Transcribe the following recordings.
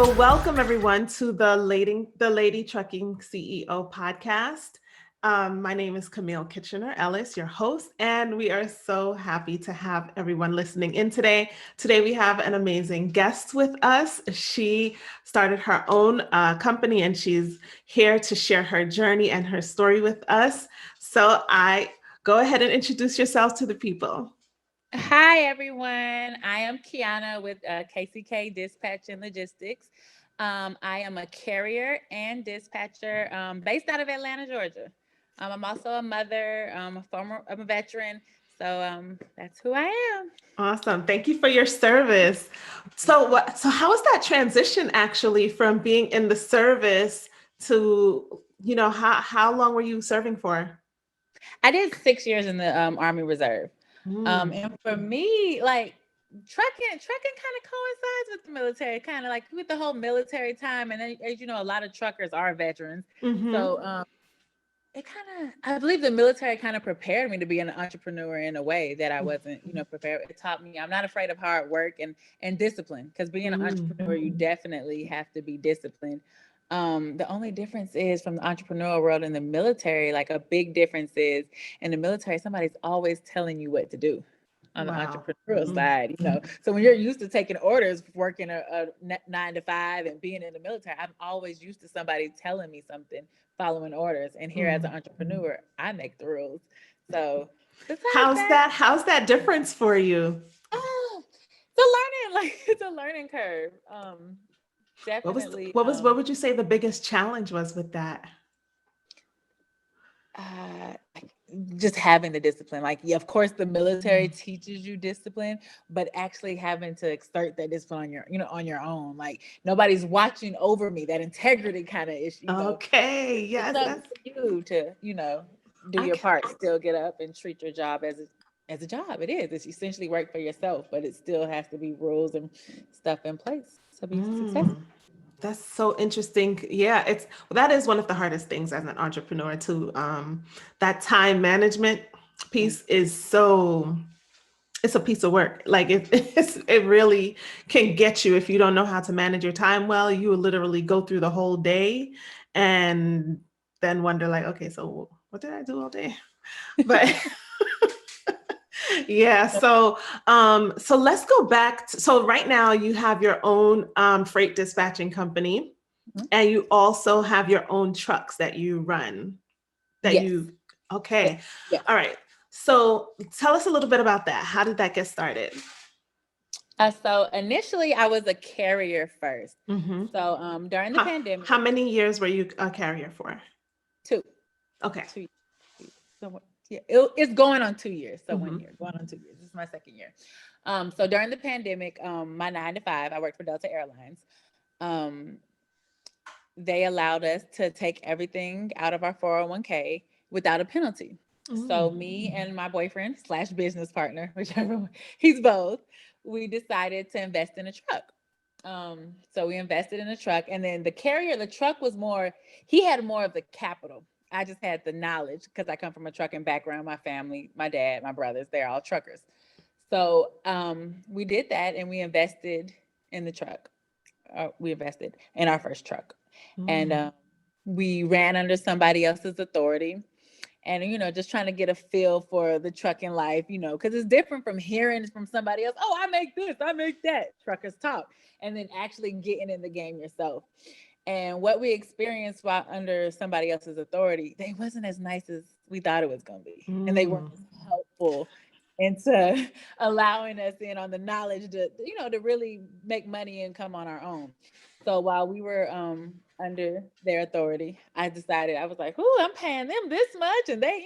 So welcome everyone to the Lady Trucking CEO podcast. My name is Camille Kitchener-Ellis, your host, and we are so happy to have everyone listening in today. Today we have an amazing guest with us. She started her own company and she's here to share her journey and her story with us. So I go ahead and introduce yourself to the people. Hi, everyone. I am Kiayanna with KCK Dispatch and Logistics. I am a carrier and dispatcher based out of Atlanta, Georgia. I'm also a mother, I'm a veteran. So that's who I am. Awesome. Thank you for your service. So how was that transition actually from being in the service to, how long were you serving for? I did 6 years in the Army Reserve. Mm. And for me, like trucking kind of coincides with the military, kind of like with the whole military time. And then, as you know, a lot of truckers are veterans. Mm-hmm. So I believe the military kind of prepared me to be an entrepreneur in a way that I wasn't, prepared. It taught me I'm not afraid of hard work and discipline, because being an entrepreneur, you definitely have to be disciplined. The only difference is from the entrepreneurial world and the military, like a big difference is in the military, somebody's always telling you what to do on the entrepreneurial side, So when you're used to taking orders, working a 9 to 5 and being in the military, I'm always used to somebody telling me something, following orders. And here as an entrepreneur, I make the rules. So How's that difference for you? Oh, it's a learning curve. Definitely. What would you say the biggest challenge was with that? Uh, just having the discipline. Like, yeah, of course, the military teaches you discipline, but actually having to exert that discipline on your own. Like nobody's watching over me. That integrity kind of issue. Okay, yes, it's up to you to do your part. Still get up and treat your job as a job. It is. It's essentially work for yourself, but it still has to be rules and stuff in place to be successful. That's so interesting. Yeah, that is one of the hardest things as an entrepreneur too. That time management piece is it's a piece of work. Like it really can get you if you don't know how to manage your time well. You will literally go through the whole day and then wonder like, okay, so what did I do all day? But yeah, so let's go back. So right now you have your own freight dispatching company, and you also have your own trucks that you run. Okay. Yes. All right. So tell us a little bit about that. How did that get started? So initially I was a carrier first. Mm-hmm. So during the pandemic. How many years were you a carrier for? 2. Okay. 2 years. So, yeah, it's going on 2 years. So 1 year, going on 2 years. This is my second year. So during the pandemic, my 9 to 5, I worked for Delta Airlines. They allowed us to take everything out of our 401k without a penalty. So me and my boyfriend / business partner, whichever one, he's both, we decided to invest in a truck. So we invested in a truck, and then the truck was he had more of the capital. I just had the knowledge because I come from a trucking background. My family, my dad, my brothers, they're all truckers. So we did that, and we invested in the truck. We invested in our first truck, and we ran under somebody else's authority. And just trying to get a feel for the trucking life, because it's different from hearing from somebody else. Oh, I make this, I make that. Truckers talk, and then actually getting in the game yourself. And what we experienced while under somebody else's authority, they wasn't as nice as we thought it was going to be, and they weren't as helpful into allowing us in on the knowledge to really make money and come on our own. So while we were under their authority, I decided, I was like, "Ooh, I'm paying them this much, and they,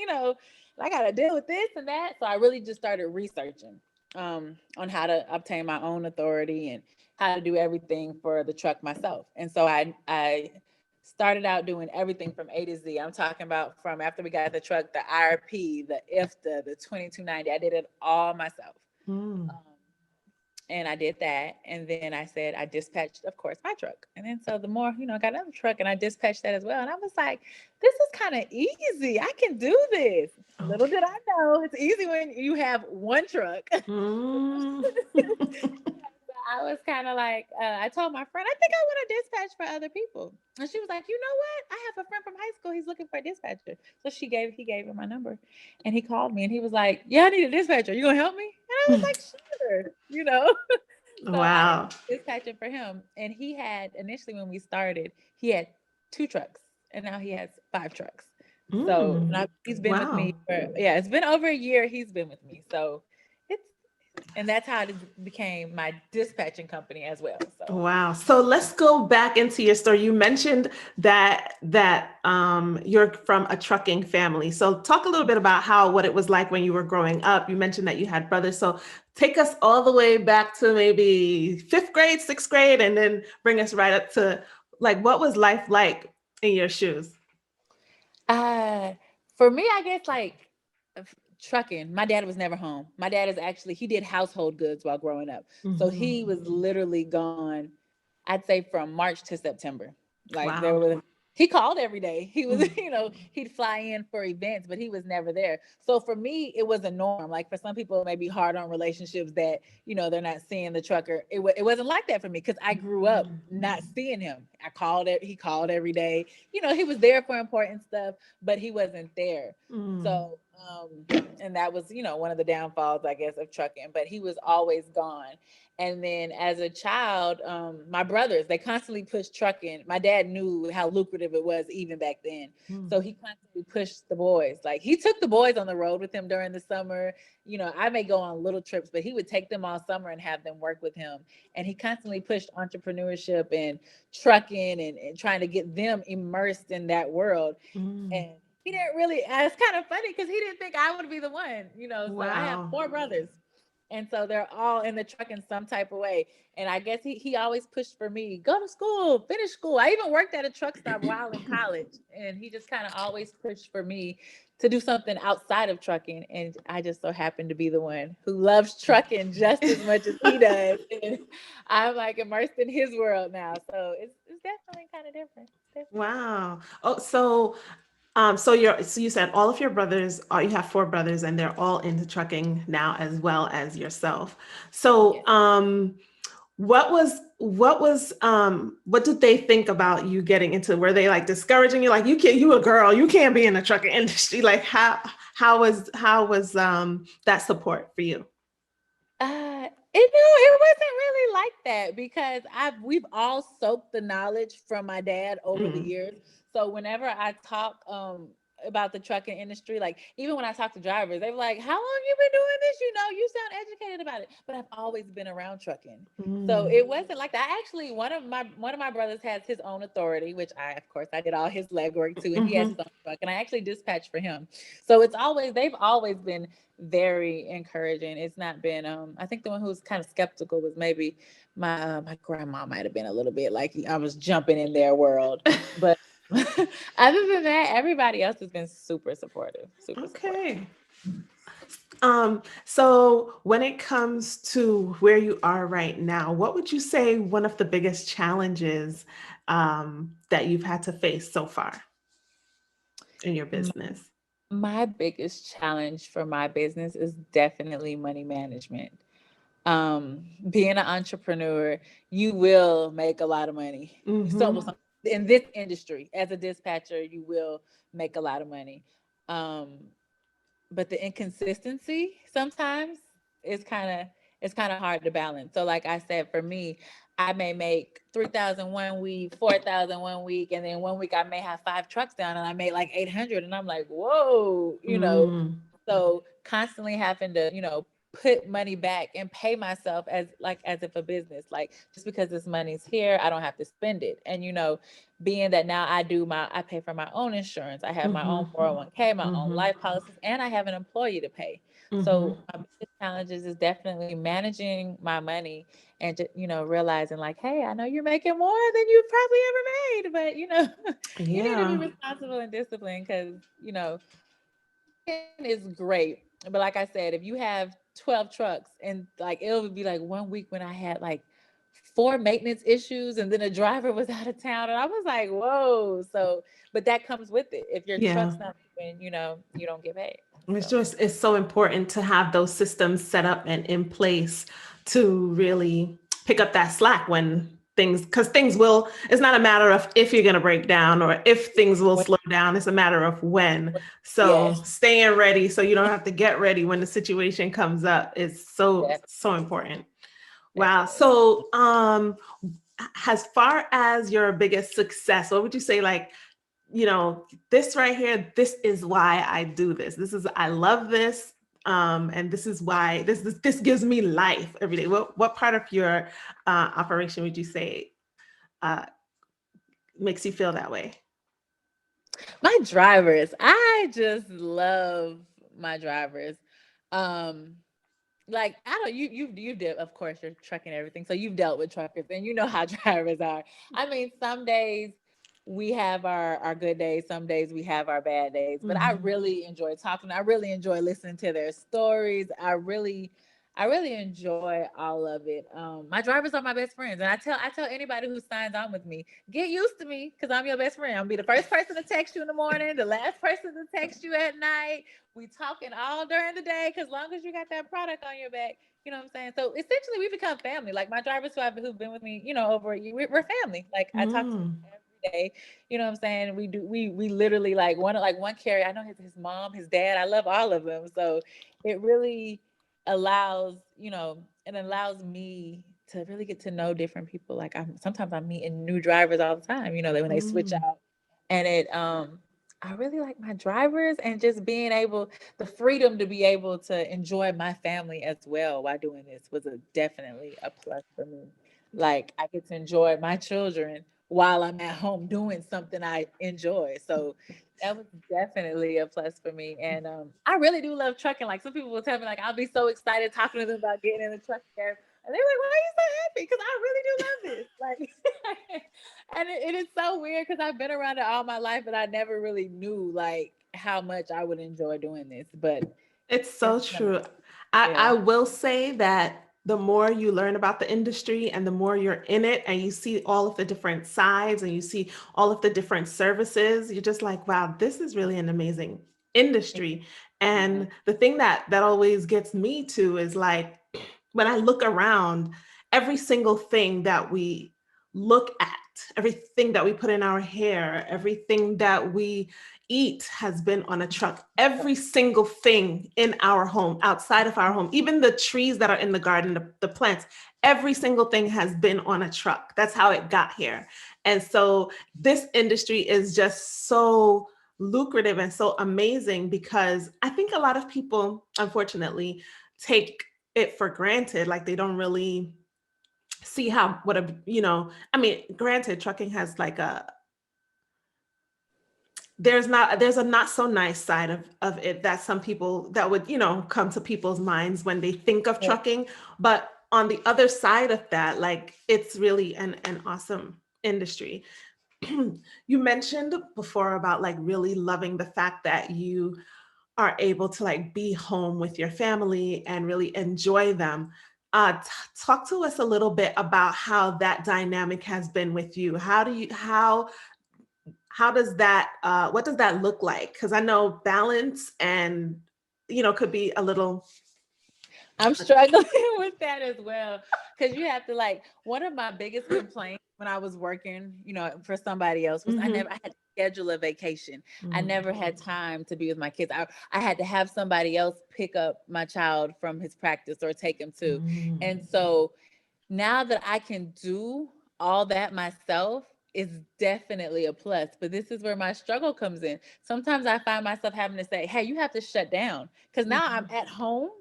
I got to deal with this and that." So I really just started researching on how to obtain my own authority and how to do everything for the truck myself. And so I started out doing everything from A to Z. I'm talking about from after we got the truck, the IRP, the IFTA, the 2290. I did it all myself. And I did that. And then I said, I dispatched, of course, my truck. And then so the more, I got another truck and I dispatched that as well. And I was like, this is kind of easy. I can do this. Little did I know, it's easy when you have one truck. The I was kind of like, I told my friend, I think I want to dispatch for other people. And she was like, you know what? I have a friend from high school. He's looking for a dispatcher. So he gave him my number and he called me and he was like, yeah, I need a dispatcher. You gonna help me? And I was like, sure, you know? So I ended Wow. up dispatching for him. And he had, initially when we started, he had 2 trucks and now he has 5 trucks. So he's been with me Wow. for, yeah, it's been over a year. He's been with me. So it's, and that's how it became my dispatching company as well. So Wow. So let's go back into your story. You mentioned that you're from a trucking family. So talk a little bit about what it was like when you were growing up. You mentioned that you had brothers. So take us all the way back to maybe 5th grade, 6th grade, and then bring us right up to like what was life like in your shoes? Uh, for me, I guess like trucking. My dad was never home. My dad is actually he did household goods while growing up, so Mhm. he was literally gone. I'd say from March to September. Like there Wow. was he called every day. He was, Mm. he'd fly in for events, but he was never there. So for me, it was a norm. Like for some people, it may be hard on relationships that, they're not seeing the trucker. It wasn't like that for me because I grew up not seeing him. He called every day. He was there for important stuff, but he wasn't there. Mm. So, and that was, one of the downfalls, I guess, of trucking, but he was always gone. And then as a child, my brothers, they constantly pushed trucking. My dad knew how lucrative it was even back then. Mm. So he constantly pushed the boys. Like he took the boys on the road with him during the summer. I may go on little trips, but he would take them all summer and have them work with him. And he constantly pushed entrepreneurship and trucking and trying to get them immersed in that world. Mm. And he didn't really, it's kind of funny because he didn't think I would be the one, So I have Wow. 4 brothers. And so they're all in the truck in some type of way. And I guess he always pushed for me, go to school, finish school. I even worked at a truck stop while in college. And he just kind of always pushed for me to do something outside of trucking. And I just so happened to be the one who loves trucking just as much as he does. And I'm like immersed in his world now. So it's definitely kind of different. Wow. Oh, so you said all of your brothers, you have 4 brothers, and they're all into trucking now as well as yourself. Yeah. So, what did they think about you getting into? Were they like discouraging you, like you a girl, you can't be in the trucking industry? Like how was that support for you? It wasn't really like that because we've all soaked the knowledge from my dad over the Mm. years. So whenever I talk about the trucking industry, like even when I talk to drivers, they're like, "How long you been doing this? You sound educated about it." But I've always been around trucking. So Mm. it wasn't like that. Actually, one of my brothers has his own authority, which of course I did all his legwork too, and he has Mhm. his own truck, and I actually dispatched for him. So they've always been very encouraging. It's not been I think the one who was kind of skeptical was maybe my grandma might have been a little bit like I was jumping in their world. But other than that, everybody else has been super supportive, super supportive. Okay. So when it comes to where you are right now, what would you say one of the biggest challenges that you've had to face so far in your My, business? my biggest challenge for my business is definitely money management. Being an entrepreneur, you will make a lot of money. Mm-hmm. In this industry, as a dispatcher, you will make a lot of money. Um, but the inconsistency sometimes is kind of hard to balance. So like I said, for me, I may make 3,000 one week, 4,000 one week, and then one week I may have 5 trucks down and I made like 800, and I'm like, whoa. Mm. So constantly having to, put money back and pay myself as if a business, like just because this money's here, I don't have to spend it. And being that now I pay for my own insurance, I have my Mm-hmm. own 401k, my own Mm-hmm. life policies, and I have an employee to pay. Mm-hmm. So my biggest challenges is definitely managing my money and realizing like, hey, I know you're making more than you probably ever made, but you need to be Yeah. responsible and disciplined because is great. But like I said, if you have 12 trucks and like it would be like one week when I had like 4 maintenance issues and then a driver was out of town and I was like, whoa. So, but that comes with it. If your Yeah. truck's not moving, you don't get paid. So, It's so important to have those systems set up and in place to really pick up that slack when because things will, it's not a matter of if you're going to break down or if things will slow down. It's a matter of when. So Yes. staying ready so you don't have to get ready when the situation comes up is so important. Wow. Definitely. So as far as your biggest success, what would you say, like, this right here, this is why I do this. I love this. And this is why this gives me life every day. What part of your operation would you say makes you feel that way? My drivers. I just love my drivers. Um, like I don't you did, of course, you're trucking everything. So you've dealt with truckers and you know how drivers are. I mean, some days we have our good days, some days we have our bad days, but I Mhm. really enjoy talking. I really enjoy listening to their stories. I really enjoy all of it. My drivers are my best friends, and I tell anybody who signs on with me, get used to me because I'm your best friend. I'll be the first person to text you in the morning, the last person to text you at night. We talking all during the day because long as you got that product on your back, you know what I'm saying? So essentially we become family. Like my drivers who've been with me, over a year, we're family. Like I talk to them Mm. every day. You know what I'm saying? We literally like one carrier. I know his mom, his dad. I love all of them. So it really allows, it allows me to really get to know different people. Like I'm meeting new drivers all the time, when they switch Mm. out. And I really like my drivers and just being able, the freedom to be able to enjoy my family as well while doing this was definitely a plus for me. Like I get to enjoy my children while I'm at home doing something I enjoy. So that was definitely a plus for me. And I really do love trucking. Like some people will tell me, like, I'll be so excited talking to them about getting in the truck there. And they're like, why are you so happy? Because I really do love this. Like, and it is so weird because I've been around it all my life, but I never really knew like how much I would enjoy doing this. But It's it's so been true. amazing. I Yeah. will say that the more you learn about the industry and the more you're in it and you see all of the different sides and you see all of the different services, you're just like, wow, this is really an amazing industry. Yeah. And the thing that always gets me to is like when I look around, every single thing that we look at, everything that we put in our hair, everything that we eat has been on a truck. Every single thing in our home, outside of our home, even the trees that are in the garden, the plants, every single thing has been on a truck. That's how it got here. And so this industry is just so lucrative and so amazing because I think a lot of people, unfortunately, take it for granted. Like they don't really see how, what a, I mean, granted, trucking has like there's a not so nice side of it that some people that would come to people's minds when they think of Yeah. trucking, but on the other side of that, like it's really an awesome industry. You mentioned before about like really loving the fact that you are able to like be home with your family and really enjoy them. Talk to us a little bit about how that dynamic has been with you. How does that what does that look like? Because I know balance and could be a little. I'm struggling with that as well. Cause you have to like one of my biggest complaints when I was working, for somebody else was Mhm. I had to schedule a vacation. I Mhm. never had time to be with my kids. I had to have somebody else pick up my child from his practice or take him to. Mhm. And so now that I can do all that myself is definitely a plus. But this is where my struggle comes in. Sometimes I find myself having to say, hey, you have to shut down. Because now I'm Mhm. at home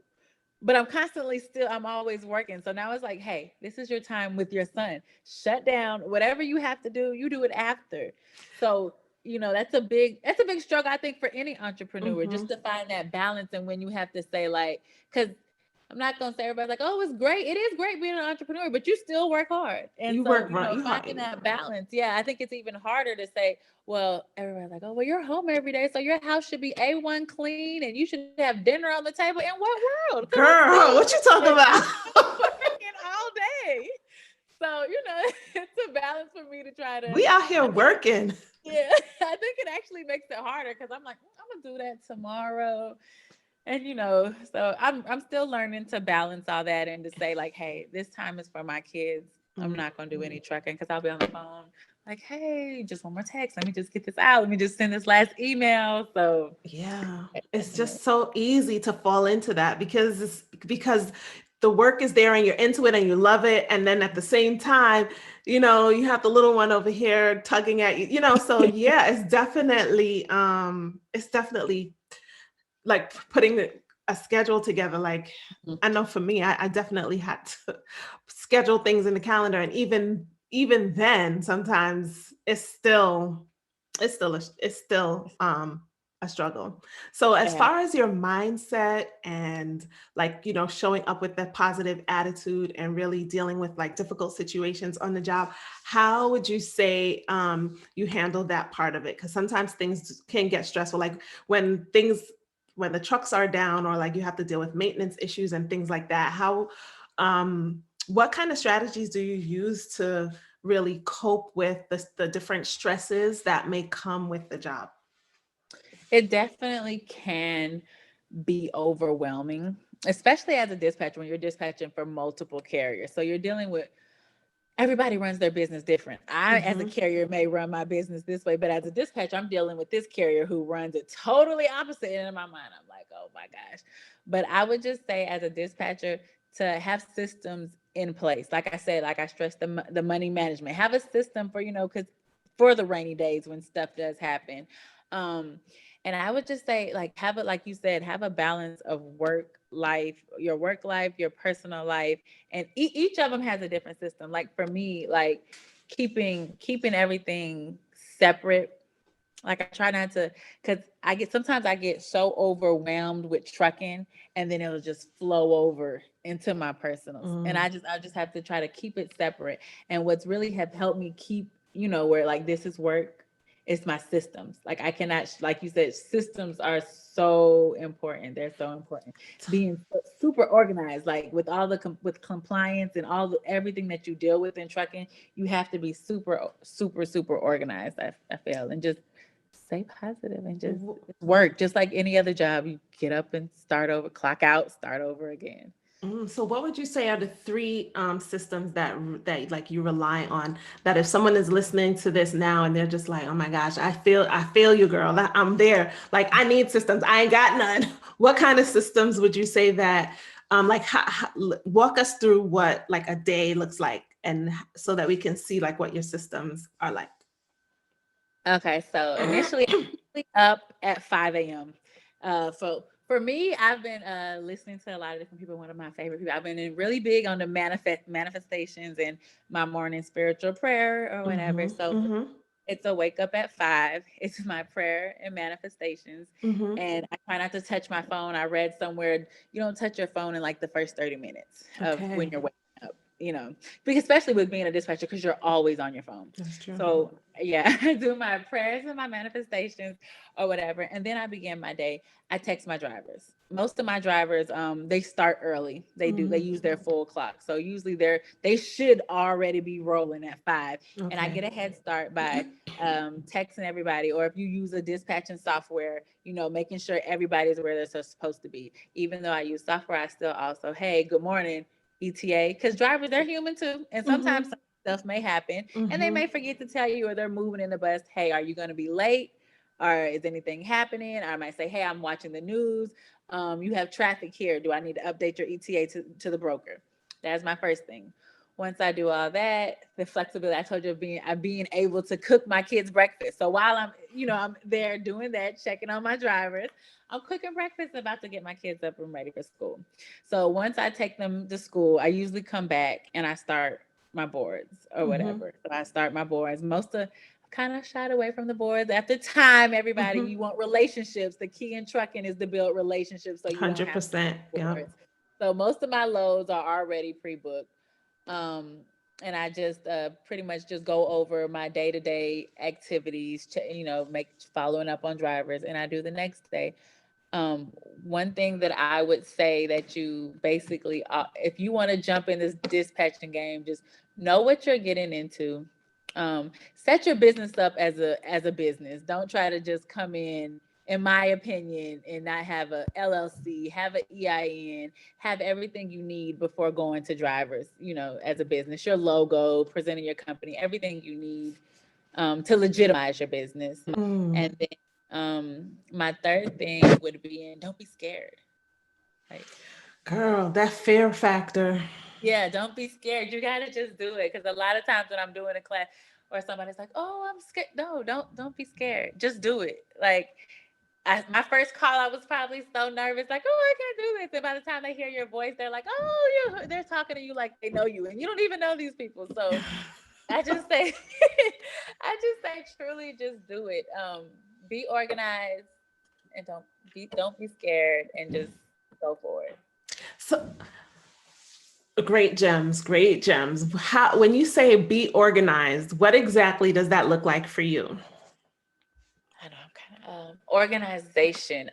but I'm always working. So now it's like, hey, this is your time with your son. Shut down. Whatever you have to do, you do it after. So, that's a big struggle, I think, for any entrepreneur, just Mhm. to find that balance. And when you have to say, like, because I'm not gonna say everybody's like, oh, it's great. It is great being an entrepreneur, but you still work hard. And You so, work right. finding that balance. Yeah, I think it's even harder to say, well, everybody's like, oh, well, you're home every day, so your house should be A1 clean and you should have dinner on the table. In what world? Because I'm still Girl, what you talking working. I'm about? working all day. So, it's a balance for me to try to, We out here I think, working. yeah, I think it actually makes it harder because I'm like, I'm gonna do that tomorrow. And so I'm still learning to balance all that and to say like, hey, this time is for my kids. I'm not gonna do any trucking because I'll be on the phone like, hey, just one more text. Let me just get this out. Let me just send this last email. So Yeah, it's just so easy to fall into that because the work is there and you're into it and you love it, and then at the same time, you have the little one over here tugging at you, so yeah, it's definitely like putting a schedule together. Like, I know for me, I definitely had to schedule things in the calendar, and even then, sometimes it's still a struggle. So as yeah. far as your mindset and like, showing up with that positive attitude and really dealing with like difficult situations on the job, how would you say you handle that part of it? Because sometimes things can get stressful, like when the trucks are down, or like you have to deal with maintenance issues and things like that. What kind of strategies do you use to really cope with the different stresses that may come with the job? It definitely can be overwhelming, especially as a dispatcher when you're dispatching for multiple carriers. So you're dealing with everybody runs their business different. I, as a Mm-hmm. carrier, may run my business this way, but as a dispatcher, I'm dealing with this carrier who runs it totally opposite. And in my mind, I'm like, oh my gosh. But I would just say, as a dispatcher, to have systems in place. Like I said, like I stressed the money management, have a system for, because for the rainy days when stuff does happen. Um, and I would just say, like, have it, like you said, have a balance of work life, your personal life, and each of them has a different system. Like for me, like keeping everything separate. Like I try not to, because sometimes I get so overwhelmed with trucking, and then it'll just flow over into my personals, and Mm. I just have to try to keep it separate. And what's really have helped me keep, where like this is work, it's my systems. Like I cannot, like you said, systems are so important. They're so important. Being super organized, like with all with compliance and everything that you deal with in trucking, you have to be super, super, super organized. I feel, and just stay positive and just W- work just like any other job. You get up and start over, clock out, start over again. So what would you say are the three systems that like you rely on, that if someone is listening to this now and they're just like, oh my gosh, I feel you, girl. I'm there. Like, I need systems. I ain't got none. What kind of systems would you say that like walk us through what like a day looks like, and so that we can see like what your systems are like? Okay, so initially I was up at 5 a.m. For me, I've been listening to a lot of different people. One of my favorite people. I've been in really big on the manifestations and my morning spiritual prayer or whatever. Mm-hmm. So Mm-hmm. it's a wake up at 5. It's my prayer and manifestations. Mm-hmm. And I try not to touch my phone. I read somewhere you don't touch your phone in like the first 30 minutes of when Okay. you're waking up, because especially with being a dispatcher, because you're always on your phone. That's true. So yeah, I do my prayers and my manifestations or whatever. And then I begin my day. I text my drivers. Most of my drivers, they start early. They Mm. use their full clock. So usually they should already be rolling at 5. And I Okay. get a head start by texting everybody, or if you use a dispatching software, making sure everybody's where they're supposed to be. Even though I use software, I still also, hey, good morning, ETA, because drivers, they're human too, and sometimes Mm-hmm. stuff may happen, and they Mm-hmm. may forget to tell you, or they're moving in the bus, hey, are you going to be late, or is anything happening? Or I might say, hey, I'm watching the news, you have traffic here, do I need to update your ETA to the broker? That's my first thing. Once I do all that, the flexibility I told you of being able to cook my kids breakfast. So while I'm there doing that, checking on my drivers, I'm cooking breakfast, about to get my kids up and ready for school. So once I take them to school, I usually come back and I start my boards or Mm-hmm. whatever. So I start my boards. Kind of shied away from the boards after time. Everybody, Mm-hmm. you want relationships. The key in trucking is to build relationships, so you don't have to 100%. Yeah. boards. So most of my loads are already pre-booked. Um, and I just pretty much just go over my day-to-day activities, make following up on drivers, and I do the next day. Um, One thing that I would say that you basically, if you want to jump in this dispatching game, just know what you're getting into. Set your business up as a business. Don't try to just come in. in my opinion, and not have a LLC, have an EIN, have everything you need before going to drivers, as a business, your logo, presenting your company, everything you need to legitimize your business. And then my third thing would be, and don't be scared. Like, girl, that fear factor. yeah, don't be scared. You gotta just do it. Because a lot of times when I'm doing a class or somebody's like, "Oh, I'm scared." No, don't be scared. Just do it. Like, my first call, I was probably so nervous, like, "Oh, I can't do this." And by the time they hear your voice, they're like, "Oh, they're talking to you like they know you, and you don't even know these people." So I just say, truly, just do it. Be organized, and don't be scared, and just go for it. So great gems, great gems. How, when you say be organized, what exactly does that look like for you? I know I'm kind of organization.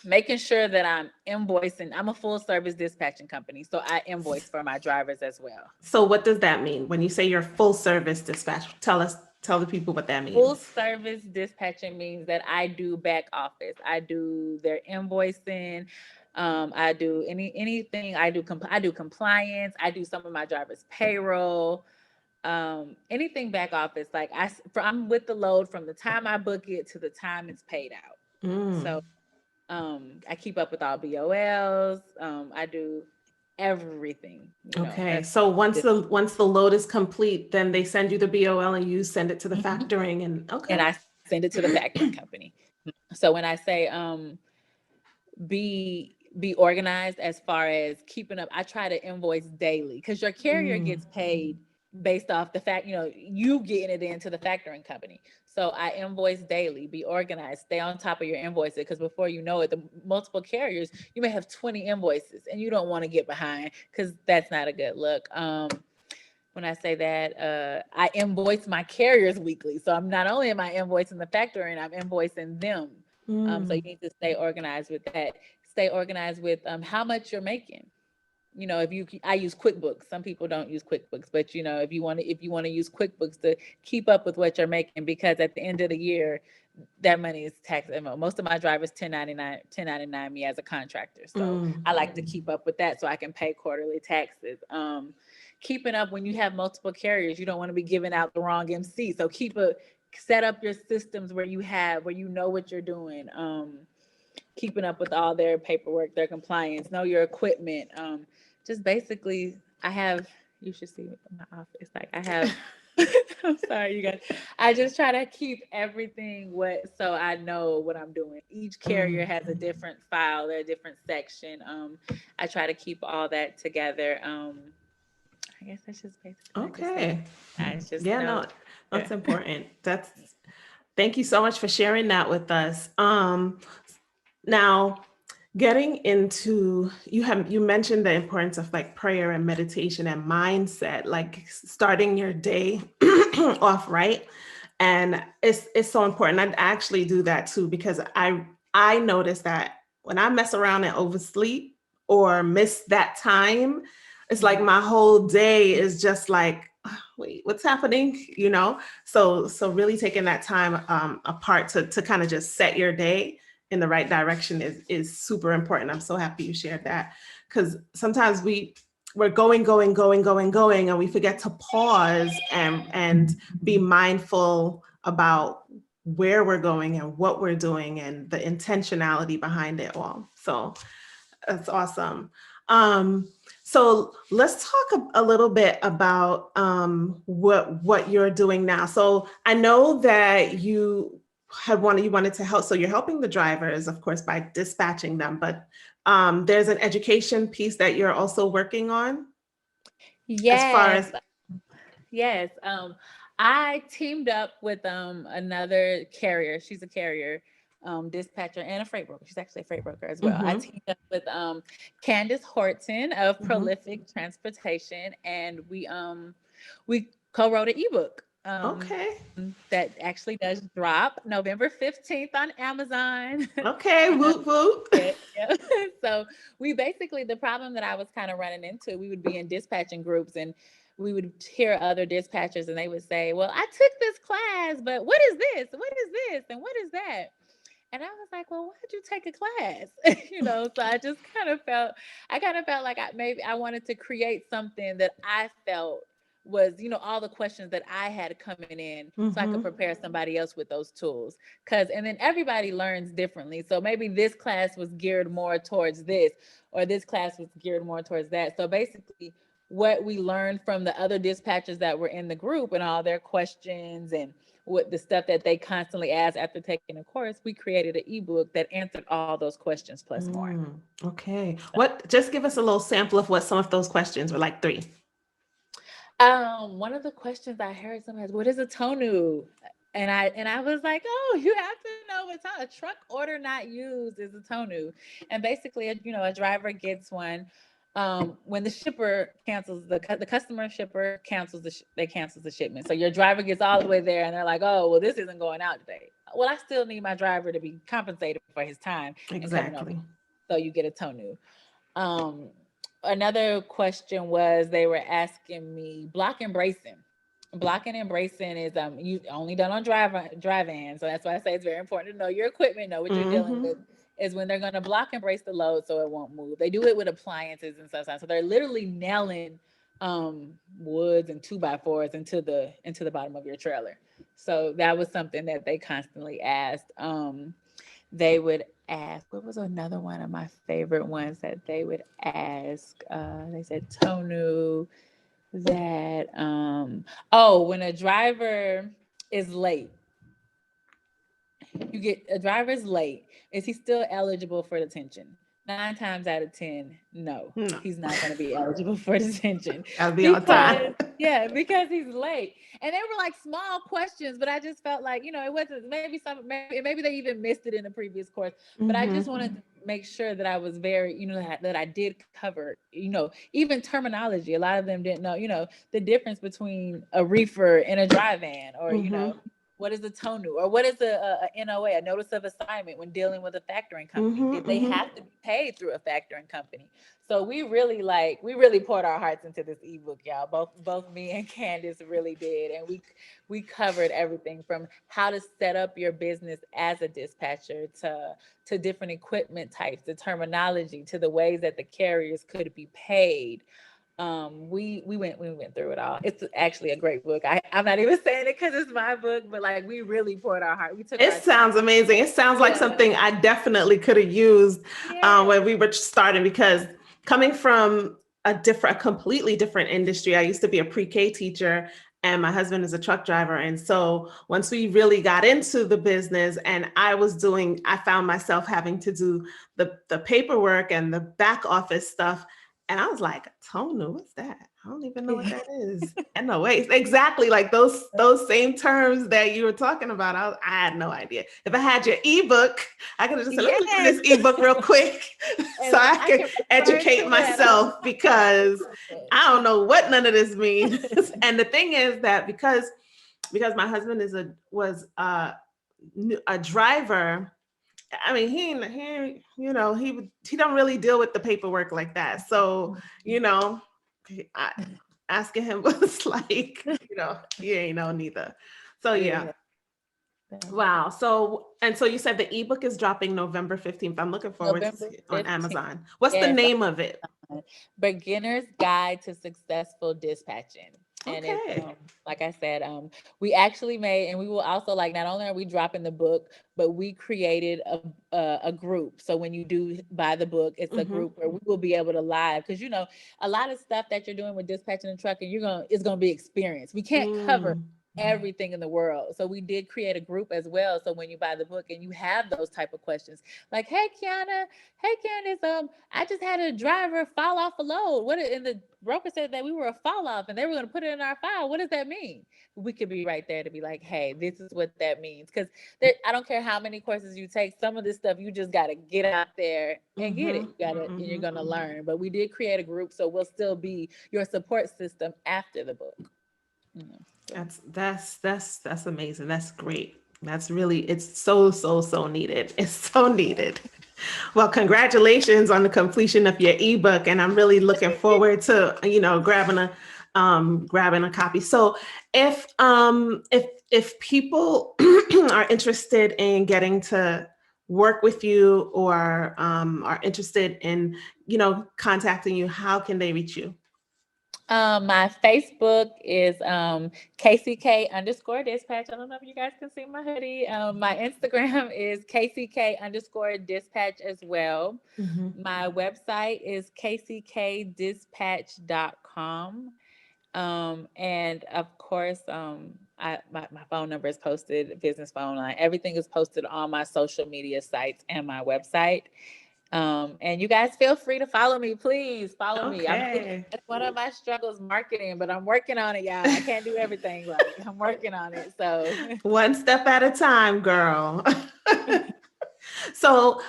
Making sure that I'm invoicing. I'm a full service dispatching company, so I invoice for my drivers as well. So what does that mean when you say you're full service dispatch? Tell the people what that Full means. service dispatching means that I do back office. I do their invoicing. I do anything. I do compliance. I do some of my drivers' payroll. Anything back office. Like I'm with the load from the time I book it to the time it's paid out. So I keep up with all BOLs. I do everything. Okay. So once the load is complete, then they send you the BOL and you send it to the factoring and okay. And I send it to the factoring company. So when I say be organized as far as keeping up, I try to invoice daily because your carrier gets paid based off the fact, you getting it into the factoring company. So I invoice daily, be organized, stay on top of your invoices, because before you know it, the multiple carriers, you may have 20 invoices and you don't want to get behind because that's not a good look. When I say that, I invoice my carriers weekly. So I'm not only am I invoicing the factoring, I'm invoicing them. So you need to stay organized with that. Stay organized with how much you're making. I use QuickBooks. Some people don't use QuickBooks, but if you want to use QuickBooks to keep up with what you're making, because at the end of the year, that money is taxed. Most of my drivers 1099 me as a contractor. So I like to keep up with that so I can pay quarterly taxes. Keeping up when you have multiple carriers, you don't want to be giving out the wrong MC. So set up your systems where you know what you're doing. Keeping up with all their paperwork, their compliance, know your equipment. Just basically, you should see my office. Like I have, I'm sorry, you guys. I just try to keep everything so I know what I'm doing. Each carrier has a different file, a different section. I try to keep all that together. I guess that's just basically. Okay. No, that's important. Thank you so much for sharing that with us. Now, getting into, you mentioned the importance of like prayer and meditation and mindset, like starting your day off right. And it's so important. I actually do that too, because I notice that when I mess around and oversleep or miss that time, it's like my whole day is just like, wait, what's happening? So really taking that time apart to kind of just set your day in the right direction is super important. I'm so happy you shared that, because sometimes we're going, and we forget to pause and be mindful about where we're going and what we're doing and the intentionality behind it all. So that's awesome. So let's talk a little bit about what you're doing now. So I know that you wanted to help. So you're helping the drivers, of course, by dispatching them, but there's an education piece that you're also working on. Yes. As far as yes. I teamed up with another carrier. She's a carrier, dispatcher and a freight broker. She's actually a freight broker as well. I teamed up with Candace Horton of Prolific Transportation, and we co-wrote an ebook. That actually does drop November 15th on Amazon. Okay, whoop whoop. Yeah. So the problem that I was kind of running into, we would be in dispatching groups and we would hear other dispatchers and they would say, well, I took this class, but what is this? What is this? And what is that? And I was like, well, why'd you take a class? So I kind of felt like maybe I wanted to create something that I felt was, all the questions that I had coming in so I could prepare somebody else with those tools. And then everybody learns differently. So maybe this class was geared more towards this, or this class was geared more towards that. So basically what we learned from the other dispatchers that were in the group and all their questions and what the stuff that they constantly ask after taking a course, we created an ebook that answered all those questions plus more. Okay. Just give us a little sample of what some of those questions were, like 3. One of the questions I heard sometimes, what is a tonu? And I was like, oh, you have to know what's a truck order not used is a tonu. And basically, a driver gets one. When the shipper cancels the customer shipper cancels the shipment. So your driver gets all the way there and they're like, oh, well, this isn't going out today. Well, I still need my driver to be compensated for his time. Exactly. So you get a tonu. Another question was they were asking me block and bracing. Blocking and bracing is you only done on drive-in. So that's why I say it's very important to know your equipment, know what you're dealing with. Is when they're going to block and brace the load so it won't move. They do it with appliances and stuff. So they're literally nailing woods and 2x4s into the bottom of your trailer. So that was something that they constantly asked. They would ask, what was another one of my favorite ones that they would ask? They said tonu that when a driver is late, you get a driver's late. Is he still eligible for detention? 9 times out of 10, no. He's not going to be eligible for detention. I'll be on time. Yeah, because he's late. And they were like small questions, but I just felt like, it wasn't, maybe they even missed it in the previous course, but I just wanted to make sure that I was very, that I did cover, even terminology. A lot of them didn't know, the difference between a reefer and a dry van, or, what is a tonu, or what is a NOA, a notice of assignment, when dealing with a factoring company? They have to be paid through a factoring company. So we really poured our hearts into this ebook, y'all. Both me and Candace really did, and we covered everything from how to set up your business as a dispatcher to different equipment types, the terminology, to the ways that the carriers could be paid. We went through it all. It's actually a great book. I'm not even saying it because it's my book, but like we really poured our heart. It sounds amazing. It sounds like something I definitely could have used when we were starting, because coming from a completely different industry, I used to be a pre-K teacher and my husband is a truck driver. And so once we really got into the business and I found myself having to do the paperwork and the back office stuff. And I was like, tonu, what's that? I don't even know what that is. And no, wait, exactly, like those same terms that you were talking about. I had no idea. If I had your ebook, I could have just said, let me look at this ebook real quick so I can educate myself, because I don't know what none of this means. And the thing is that because my husband was a driver, I mean, he don't really deal with the paperwork like that. So, asking him was like, he ain't know neither. So yeah. Wow. So you said the ebook is dropping November 15th. I'm looking forward to it on Amazon. What's the name of it? Beginner's Guide to Successful Dispatching. And it's, like I said, we actually made, and we will also, like, not only are we dropping the book, but we created a group. So when you do buy the book, it's a group where we will be able to live, because a lot of stuff that you're doing with dispatching and trucking, it's going to be experience. We can't cover everything in the world. So we did create a group as well. So when you buy the book and you have those type of questions, like, hey, Kiayanna, hey, Candace, I just had a driver fall off a load. And the broker said that we were a fall off and they were going to put it in our file. What does that mean? We could be right there to be like, hey, this is what that means. Because I don't care how many courses you take, some of this stuff you just got to get out there and get it. And you're going to learn. But we did create a group, so we'll still be your support system after the book. That's amazing. That's great. That's really, it's so needed. It's so needed. Well, congratulations on the completion of your ebook, and I'm really looking forward to grabbing a copy. So if people are interested in getting to work with you or are interested in, contacting you, how can they reach you? My Facebook is KCK_dispatch. I don't know if you guys can see my hoodie. My Instagram is KCK_dispatch as well. Mm-hmm. My website is kckdispatch.com. And of course, my phone number is posted, business phone line. Everything is posted on my social media sites and my website. And you guys feel free to follow me. Please follow me. Okay. That's one of my struggles, marketing, but I'm working on it, y'all. I can't do everything right. I'm working on it. So One step at a time, girl. So,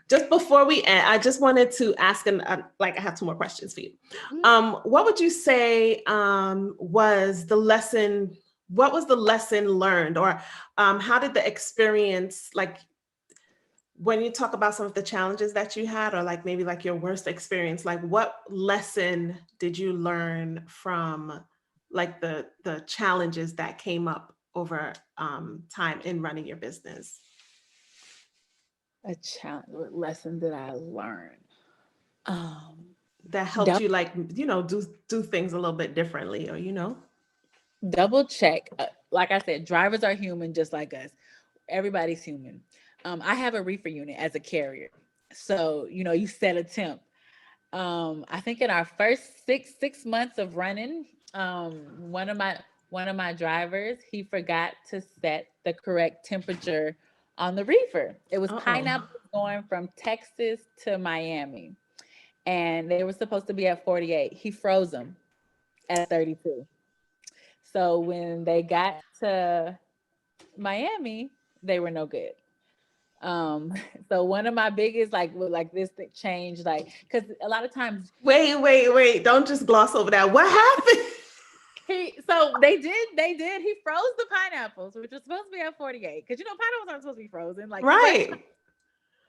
just before we end, I just wanted to ask, I have two more questions for you. What would you say was the lesson? What was the lesson learned, or how did the experience, like when you talk about some of the challenges that you had, or like maybe like your worst experience, like what lesson did you learn from like the challenges that came up over time in running your business? a challenge, what lesson did I learn? That helped you, like, do things a little bit differently, or Double check. Like I said, drivers are human just like us. Everybody's human. I have a reefer unit as a carrier. So, you set a temp. I think in our first six months of running, one of my drivers, he forgot to set the correct temperature on the reefer. It was Uh-oh. pineapple going from Texas to Miami, and they were supposed to be at 48. He froze them at 32. So when they got to Miami, they were no good. Um, so one of my biggest like this thing changed, like, because a lot of times Wait, don't just gloss over that. What happened? they did he froze the pineapples, which was supposed to be at 48, because pineapples aren't supposed to be frozen, like fresh. Right.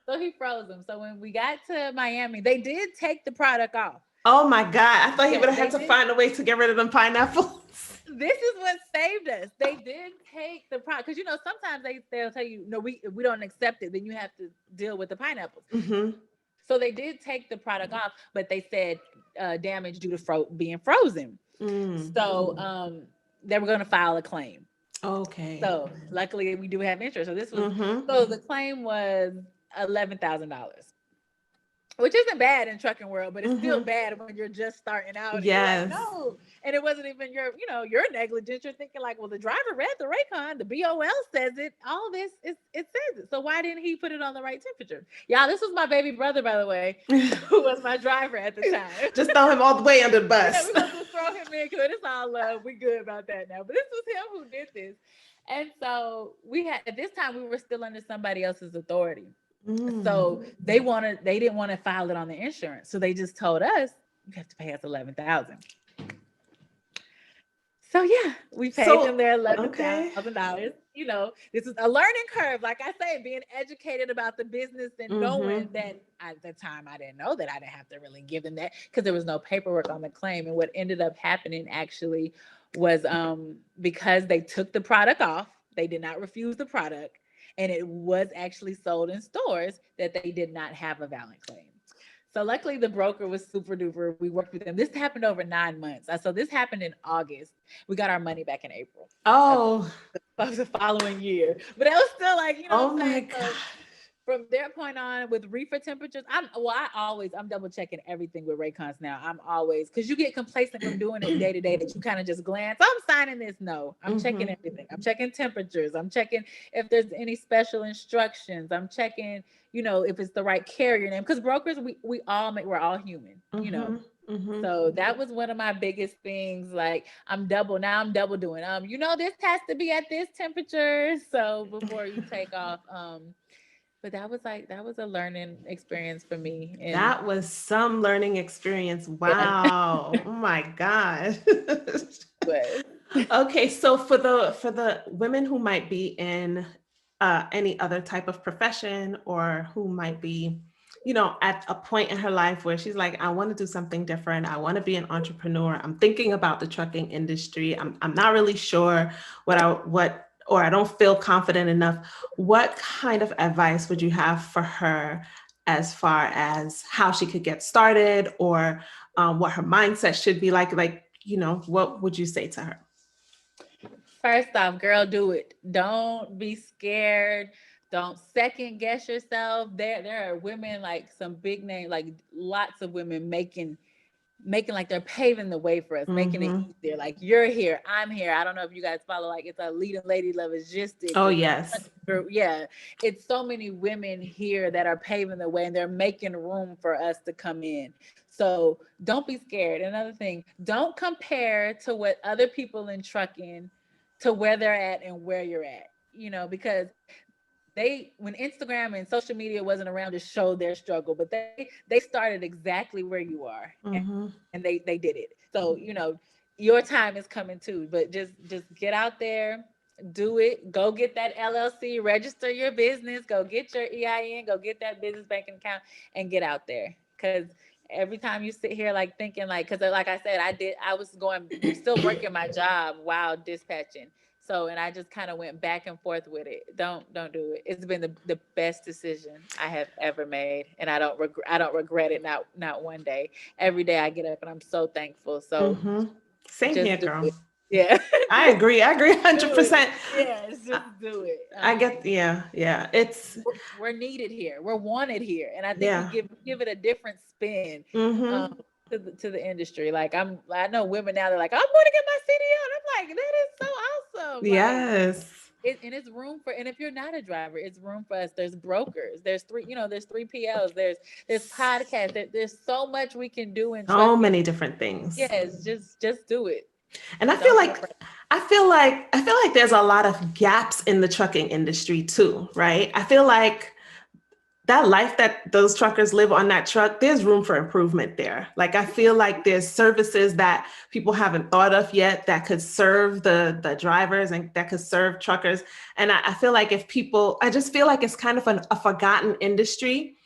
So he froze them. So when we got to Miami, they did take the product off. Oh my God, I thought he Yeah, would have they had to did. find a way to get rid of them pineapples. This is what saved us. They did take the product, because sometimes they'll tell you, no, we don't accept it. Then you have to deal with the pineapples. Mm-hmm. So they did take the product off, but they said damage due to being frozen. So they were going to file a claim. Okay. So luckily we do have insurance. So Mm-hmm. so the claim was $11,000, which isn't bad in trucking world, but it's still bad when you're just starting out and you're like, Yes. no. And it wasn't even your negligence. You're thinking like, well, the driver read the Raycon, the BOL says it, all this it says it. So why didn't he put it on the right temperature? Y'all, this was my baby brother, by the way, who was my driver at the time. Just throw him all the way under the bus. Yeah, we're gonna just throw him in, because it's all love. We good about that now. But this was him who did this. And so at this time we were still under somebody else's authority. So they didn't want to file it on the insurance. So they just told us, you have to pay us $11,000. So yeah, we paid them their $11,000. This is a learning curve. Like I say, being educated about the business and knowing that at the time I didn't know that I didn't have to really give them that, because there was no paperwork on the claim. And what ended up happening actually was because they took the product off, they did not refuse the product, and it was actually sold in stores, that they did not have a valid claim. So luckily the broker was super duper. We worked with them. This happened over 9 months. So this happened in August. We got our money back in April. Oh. Of the following year. But it was still like, Oh my God. So from their point on, with reefer temperatures, I'm double checking everything with Raycons now. I'm always, because you get complacent from doing it day to day, that you kind of just glance, I'm signing this. No, I'm checking everything. I'm checking temperatures. I'm checking if there's any special instructions. I'm checking, if it's the right carrier name, because brokers, we're all human, So that was one of my biggest things. Like I'm double doing, this has to be at this temperature. So before you take off, but that was a learning experience for me. And that was some learning experience. Wow. Oh my God. Okay. So for the women who might be in any other type of profession, or who might be, at a point in her life where she's like, I want to do something different. I want to be an entrepreneur. I'm thinking about the trucking industry. I'm not really sure what or I don't feel confident enough, what kind of advice would you have for her as far as how she could get started, or what her mindset should be like? Like, what would you say to her? First off, girl, do it. Don't be scared. Don't second guess yourself. There are women, like some big name, like lots of women making like they're paving the way for us, making it Mm-hmm. easier. Like, you're here, I'm here. I don't know if you guys follow, like, it's a leading lady logistics. Oh, It's a yes. group. Yeah, it's so many women here that are paving the way, and they're making room for us to come in. So don't be scared. Another thing, don't compare to what other people in trucking to where they're at and where you're at. Because when Instagram and social media wasn't around to show their struggle, but they started exactly where you are, Mm-hmm. and they did it. So your time is coming too. But just get out there, do it. Go get that LLC, register your business, go get your EIN, go get that business banking account, and get out there. Because every time you sit here like thinking, like, because like I said, I was still working my job while dispatching. So, and I just kind of went back and forth with it. Don't do it. It's been the best decision I have ever made, and I don't regret it, not one day. Every day I get up and I'm so thankful. So Mm-hmm. Same here, just do girl. it. Yeah. I agree. I agree Do it. 100%. Yes, just do it. I get, yeah. It's, We're needed here. We're wanted here, and I think we yeah. give it a different spin. Mm-hmm. To the industry. Like, I know women now, they're like, I'm going to get my CDL. And I'm like, that is so awesome. Like, Yes. and it's room for, and if you're not a driver, it's room for us. There's brokers, there's 3PLs, there's podcasts, there's so much we can do in So trucking. many different things. Yes, just do it. And I feel Don't be like afraid. there's a lot of gaps in the trucking industry too, right? I feel like that life that those truckers live on that truck, there's room for improvement there. Like, I feel like there's services that people haven't thought of yet that could serve the drivers and that could serve truckers. And I feel like I just feel like it's kind of a forgotten industry,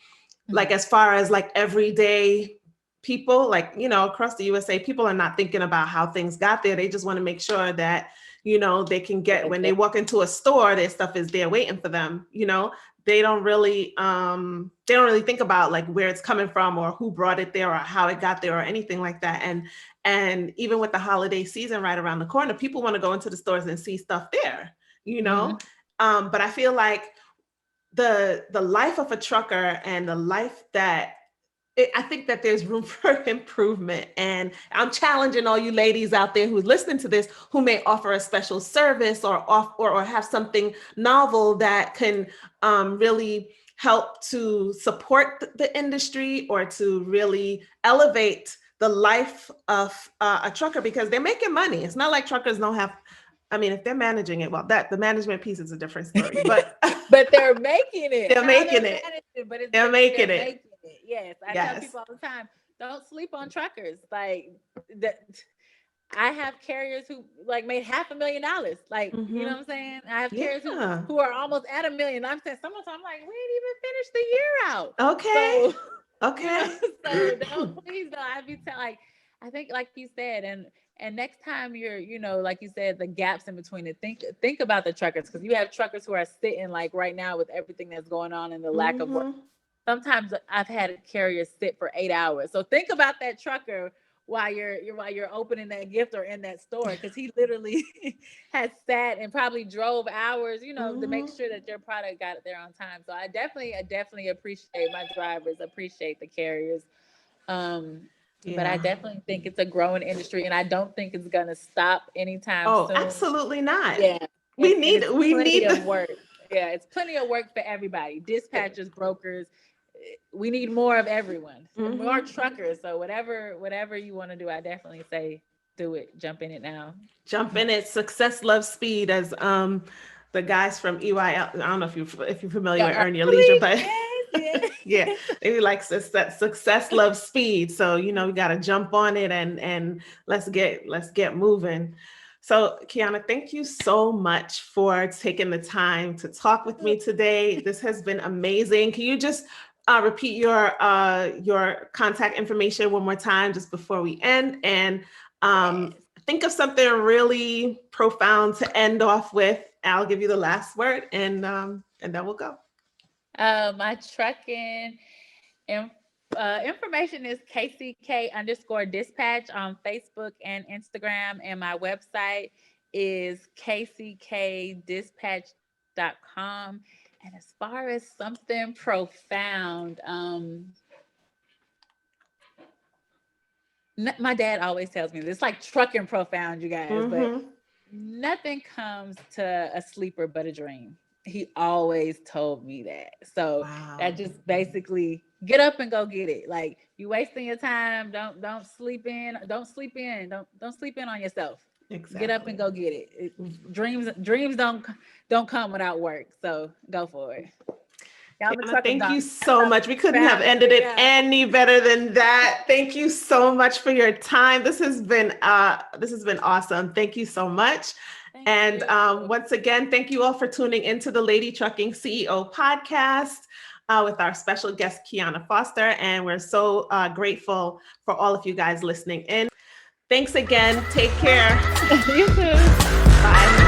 like, Mhm. as far as like everyday people, like, across the USA, people are not thinking about how things got there. They just want to make sure that, they can get, when they walk into a store, their stuff is there waiting for them. They don't really think about like where it's coming from, or who brought it there, or how it got there, or anything like that. And even with the holiday season right around the corner, people want to go into the stores and see stuff there, Mhm. but I feel like the life of a trucker and the life that I think that there's room for improvement. And I'm challenging all you ladies out there who's listening to this, who may offer a special service, or have something novel that can really help to support the industry, or to really elevate the life of a trucker, because they're making money. It's not like truckers don't have, I mean, if they're managing it, well, that the management piece is a different story, but But they're making it. they're How making they're it. managing, but They're they're making it. making it. Yes, I tell Yes. people all the time, don't sleep on truckers. Like, that. I have carriers who like made $500,000. Like, you know Mm-hmm. what I'm saying? I have carriers Yeah. who are almost at $1 million. I'm saying, sometimes I'm like, we didn't even finish the year out. Okay. So, Okay. so don't, please don't. I be like, I think, like you said, and next time you're, like you said, the gaps in between it. Think about the truckers, because you have truckers who are sitting, like, right now with everything that's going on and the lack of work. Mm-hmm. Sometimes I've had carriers sit for 8 hours. So think about that trucker while you're opening that gift or in that store, because he literally has sat and probably drove hours, to make Mm-hmm. sure that your product got there on time. So I definitely appreciate my drivers, appreciate the carriers. Um, but I Yeah. definitely think it's a growing industry, and I don't think it's gonna stop anytime Oh, soon. absolutely not. Yeah, We and need it's we plenty need of the work. Yeah, it's plenty of work for everybody. Dispatchers, brokers. We need more of everyone, and more mm-hmm. truckers. So whatever you want to do, I definitely say do it. Jump in it now. Jump in it. Success loves speed, as the guys from EYL. I don't know if you're familiar Yeah, with Earn Your Leisure, please, but yes, yeah, yes. they like success loves speed. So we got to jump on it, and let's get moving. So, Kiayanna, thank you so much for taking the time to talk with me today. This has been amazing. Can you just repeat your contact information one more time just before we end, and Yes. think of something really profound to end off with, I'll give you the last word, and then we'll go. My trucking information is KCK_dispatch on Facebook and Instagram, and my website is kckdispatch.com. And as far as something profound, my dad always tells me this, it's like trucking profound, you guys, but nothing comes to a sleeper but a dream. He always told me that. So that just basically get up and go get it. Like, you wasting your time. Don't sleep in. Don't sleep in on yourself. Exactly. Get up and go get it. Dreams don't come without work. So go for it. Kiayanna, thank you so much. We couldn't have ended it any better than that. Thank you so much for your time. This has been awesome. Thank you so much. And once again, thank you all for tuning into the Lady Trucking CEO podcast with our special guest, Kiayanna Foster. And we're so grateful for all of you guys listening in. Thanks again. Take care. You too. Bye.